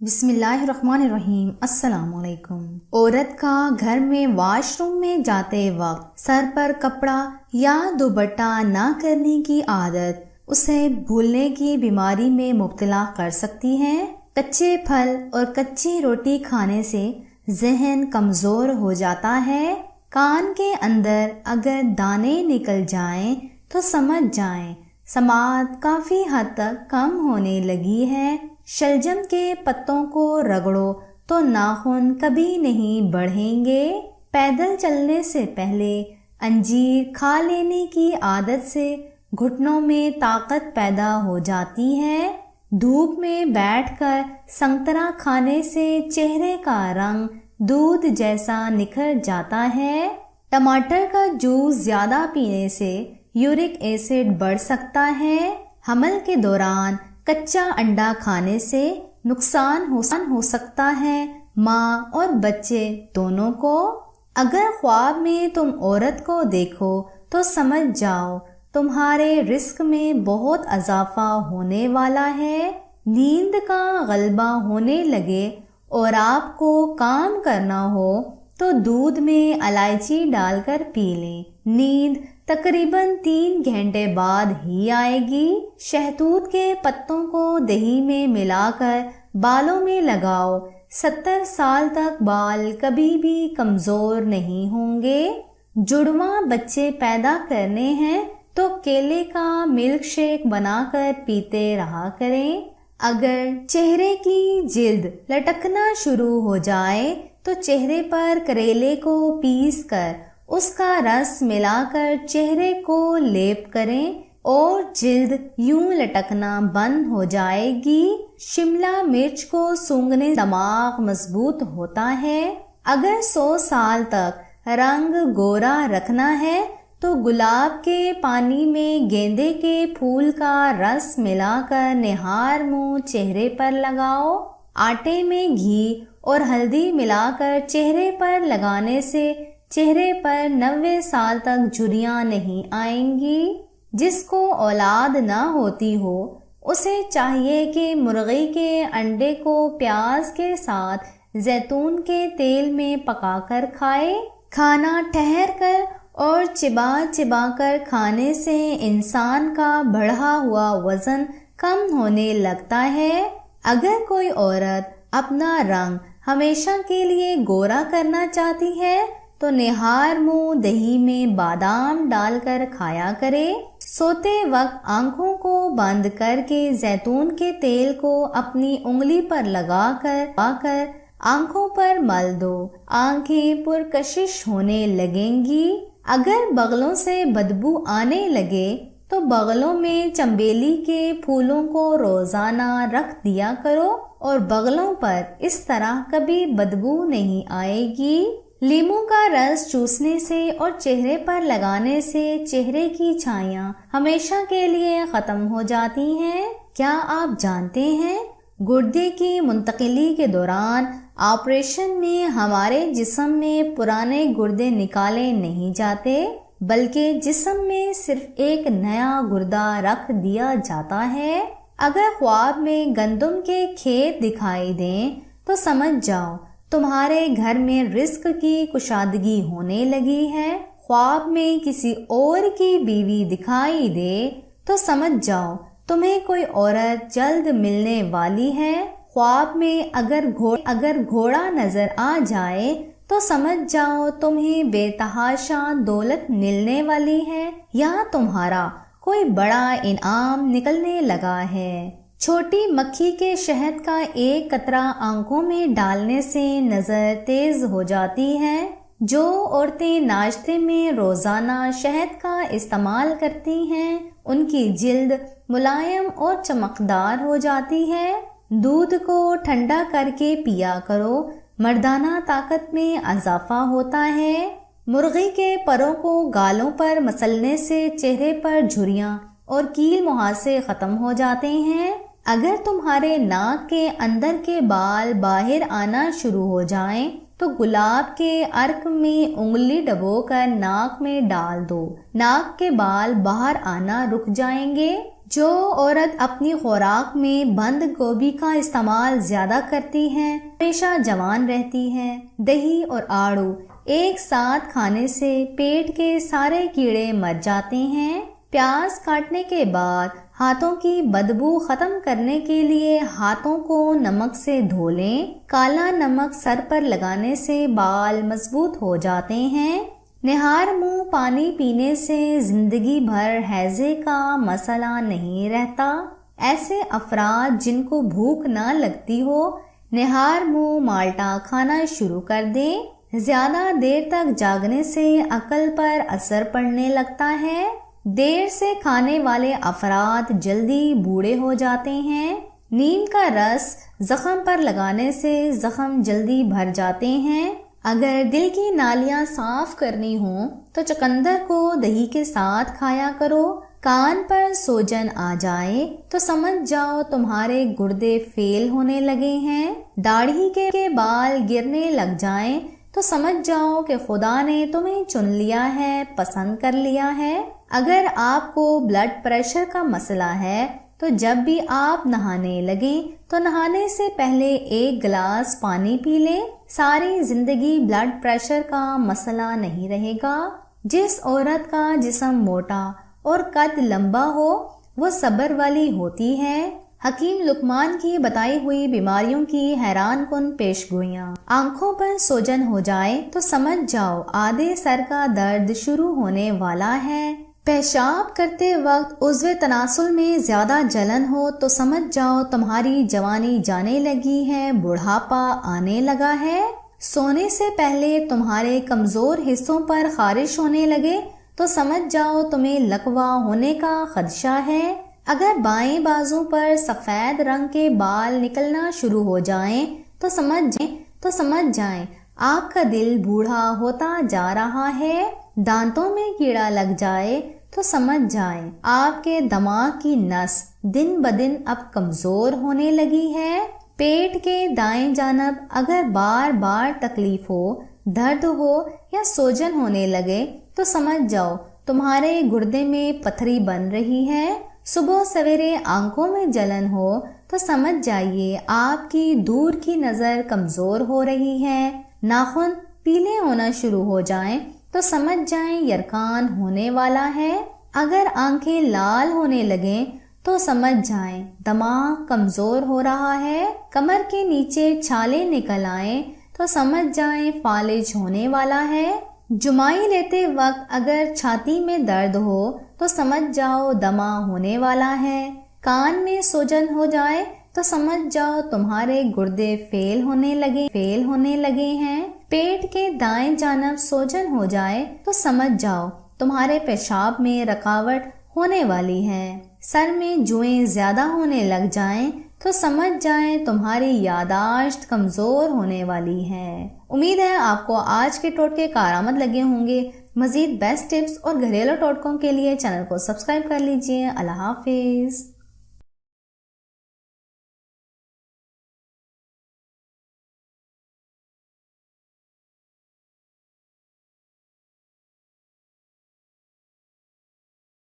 بسم اللہ الرحمن الرحیم۔ السلام علیکم۔ عورت کا گھر میں واش روم میں جاتے وقت سر پر کپڑا یا دوپٹہ نہ کرنے کی عادت اسے بھولنے کی بیماری میں مبتلا کر سکتی ہے۔ کچے پھل اور کچی روٹی کھانے سے ذہن کمزور ہو جاتا ہے۔ کان کے اندر اگر دانے نکل جائیں تو سمجھ جائیں سماعت کافی حد تک کم ہونے لگی ہے۔ شلجم کے پتوں کو رگڑو تو ناخن کبھی نہیں بڑھیں گے۔ پیدل چلنے سے پہلے انجیر کھا لینے کی عادت سے گھٹنوں میں طاقت پیدا ہو جاتی ہے۔ دھوپ میں بیٹھ کر سنترا کھانے سے چہرے کا رنگ دودھ جیسا نکھر جاتا ہے۔ ٹماٹر کا جوس زیادہ پینے سے یورک ایسڈ بڑھ سکتا ہے۔ حمل کے دوران کچا انڈا کھانے سے نقصان ہو سکتا ہے ماں اور بچے دونوں کو۔ اگر خواب میں تم عورت کو دیکھو تو سمجھ جاؤ تمہارے رزق میں بہت اضافہ ہونے والا ہے۔ نیند کا غلبہ ہونے لگے اور آپ کو کام کرنا ہو تو دودھ میں الائچی ڈال کر پی لیں۔ نیند تقریباً 3 گھنٹے بعد ہی آئے گی۔ شہتوت کے پتوں کو دہی میں ملا کر بالوں میں لگاؤ۔ 70 سال تک بال کبھی بھی کمزور نہیں ہوں گے۔ جڑواں بچے پیدا کرنے ہیں تو کیلے کا ملک شیک بنا کر پیتے رہا کریں۔ اگر چہرے کی جلد لٹکنا شروع ہو جائے تو چہرے پر کریلے کو پیس کر اس کا رس ملا کر چہرے کو لیپ کریں اور جلد یوں لٹکنا بند ہو جائے گی۔ شملہ مرچ کو سونگھنے دماغ مضبوط ہوتا ہے۔ اگر 100 سال تک رنگ گورا رکھنا ہے تو گلاب کے پانی میں گیندے کے پھول کا رس ملا کر نہار منہ چہرے پر لگاؤ۔ آٹے میں گھی اور ہلدی ملا کر چہرے پر لگانے سے چہرے پر 90 سال تک جھریاں نہیں آئیں گی۔ جس کو اولاد نہ ہوتی ہو اسے چاہیے کہ مرغی کے انڈے کو پیاز کے ساتھ زیتون کے تیل میں پکا کر کھائے۔ کھانا ٹھہر کر اور چبا چبا کر کھانے سے انسان کا بڑھا ہوا وزن کم ہونے لگتا ہے۔ اگر کوئی عورت اپنا رنگ ہمیشہ کے لیے گورا کرنا چاہتی ہے تو نہار منہ دہی میں بادام ڈال کر کھایا کرے۔ سوتے وقت آنکھوں کو بند کر کے زیتون کے تیل کو اپنی انگلی پر لگا کر آنکھوں پر مل دو، آنکھیں پرکشش ہونے لگیں گی۔ اگر بغلوں سے بدبو آنے لگے تو بغلوں میں چنبیلی کے پھولوں کو روزانہ رکھ دیا کرو اور بغلوں پر اس طرح کبھی بدبو نہیں آئے گی۔ لیموں کا رس چوسنے سے اور چہرے پر لگانے سے چہرے کی چھائیاں ہمیشہ کے لیے ختم ہو جاتی ہیں۔ کیا آپ جانتے ہیں گردے کی منتقلی کے دوران آپریشن میں ہمارے جسم میں پرانے گردے نکالے نہیں جاتے بلکہ جسم میں صرف ایک نیا گردہ رکھ دیا جاتا ہے۔ اگر خواب میں گندم کے کھیت دکھائی دیں تو سمجھ جاؤ تمہارے گھر میں رزق کی کشادگی ہونے لگی ہے۔ خواب میں کسی اور کی بیوی دکھائی دے تو سمجھ جاؤ تمہیں کوئی عورت جلد ملنے والی ہے۔ خواب میں اگر گھوڑا نظر آ جائے تو سمجھ جاؤ تمہیں بے تحاشا دولت ملنے والی ہے یا تمہارا کوئی بڑا انعام نکلنے لگا ہے۔ چھوٹی مکھی کے شہد کا ایک قطرہ آنکھوں میں ڈالنے سے نظر تیز ہو جاتی ہے۔ جو عورتیں ناشتے میں روزانہ شہد کا استعمال کرتی ہیں ان کی جلد ملائم اور چمکدار ہو جاتی ہے۔ دودھ کو ٹھنڈا کر کے پیا کرو، مردانہ طاقت میں اضافہ ہوتا ہے۔ مرغی کے پروں کو گالوں پر مسلنے سے چہرے پر جھریاں اور کیل مہاسے ختم ہو جاتے ہیں۔ اگر تمہارے ناک کے اندر کے بال باہر آنا شروع ہو جائیں تو گلاب کے عرق میں انگلی ڈبو کر ناک میں ڈال دو، ناک کے بال باہر آنا رک جائیں گے۔ جو عورت اپنی خوراک میں بند گوبھی کا استعمال زیادہ کرتی ہے ہمیشہ جوان رہتی ہے۔ دہی اور آڑو ایک ساتھ کھانے سے پیٹ کے سارے کیڑے مر جاتے ہیں۔ پیاز کاٹنے کے بعد ہاتھوں کی بدبو ختم کرنے کے لیے ہاتھوں کو نمک سے دھو لیں۔ کالا نمک سر پر لگانے سے بال مضبوط ہو جاتے ہیں۔ نہار منہ پانی پینے سے زندگی بھر ہیضے کا مسئلہ نہیں رہتا۔ ایسے افراد جن کو بھوک نہ لگتی ہو نہار منہ مالٹا کھانا شروع کر دیں۔ زیادہ دیر تک جاگنے سے عقل پر اثر پڑنے لگتا ہے۔ دیر سے کھانے والے افراد جلدی بوڑھے ہو جاتے ہیں۔ نیم کا رس زخم پر لگانے سے زخم جلدی بھر جاتے ہیں۔ اگر دل کی نالیاں صاف کرنی ہوں تو چقندر کو دہی کے ساتھ کھایا کرو۔ کان پر سوجن آ جائے تو سمجھ جاؤ تمہارے گردے فیل ہونے لگے ہیں۔ داڑھی کے بال گرنے لگ جائیں تو سمجھ جاؤ کہ خدا نے تمہیں چن لیا ہے، پسند کر لیا ہے۔ اگر آپ کو بلڈ پریشر کا مسئلہ ہے تو جب بھی آپ نہانے لگیں تو نہانے سے پہلے 1 گلاس پانی پی لیں۔ ساری زندگی بلڈ پریشر کا مسئلہ نہیں رہے گا۔ جس عورت کا جسم موٹا اور قد لمبا ہو وہ صبر والی ہوتی ہے۔ حکیم لقمان کی بتائی ہوئی بیماریوں کی حیران کن پیش گوئیاں۔ آنکھوں پر سوجن ہو جائے تو سمجھ جاؤ آدھے سر کا درد شروع ہونے والا ہے۔ پیشاب کرتے وقت عضو تناسل میں زیادہ جلن ہو تو سمجھ جاؤ تمہاری جوانی جانے لگی ہے، بڑھاپا آنے لگا ہے۔ سونے سے پہلے تمہارے کمزور حصوں پر خارش ہونے لگے تو سمجھ جاؤ تمہیں لکوہ ہونے کا خدشہ ہے۔ اگر بائیں بازو پر سفید رنگ کے بال نکلنا شروع ہو جائیں تو سمجھ جائیں آپ کا دل بوڑھا ہوتا جا رہا ہے۔ دانتوں میں کیڑا لگ جائے تو سمجھ جائیں آپ کے دماغ کی نس دن بدن اب کمزور ہونے لگی ہے۔ پیٹ کے دائیں جانب اگر بار بار تکلیف ہو، درد ہو یا سوجن ہونے لگے تو سمجھ جاؤ تمہارے گردے میں پتھری بن رہی ہے۔ صبح سویرے آنکھوں میں جلن ہو تو سمجھ جائیے آپ کی دور کی نظر کمزور ہو رہی ہے۔ ناخن پیلے ہونا شروع ہو جائیں تو سمجھ جائیں یرقان ہونے والا ہے۔ اگر آنکھیں لال ہونے لگیں تو سمجھ جائیں دماغ کمزور ہو رہا ہے۔ کمر کے نیچے چھالے نکل آئیں تو سمجھ جائیں فالج ہونے والا ہے۔ جمائی لیتے وقت اگر چھاتی میں درد ہو تو سمجھ جاؤ دمہ ہونے والا ہے۔ کان میں سوجن ہو جائے تو سمجھ جاؤ تمہارے گردے فیل ہونے لگے ہیں۔ پیٹ کے دائیں جانب سوجن ہو جائے تو سمجھ جاؤ تمہارے پیشاب میں رکاوٹ ہونے والی ہے۔ سر میں جوئیں زیادہ ہونے لگ جائیں تو سمجھ جائیں تمہاری یادداشت کمزور ہونے والی ہے۔ امید ہے آپ کو آج کے ٹوٹکے کارآمد لگے ہوں گے۔ مزید بیسٹ ٹپس اور گھریلو ٹوٹکوں کے لیے چینل کو سبسکرائب کر لیجئے۔ اللہ حافظ۔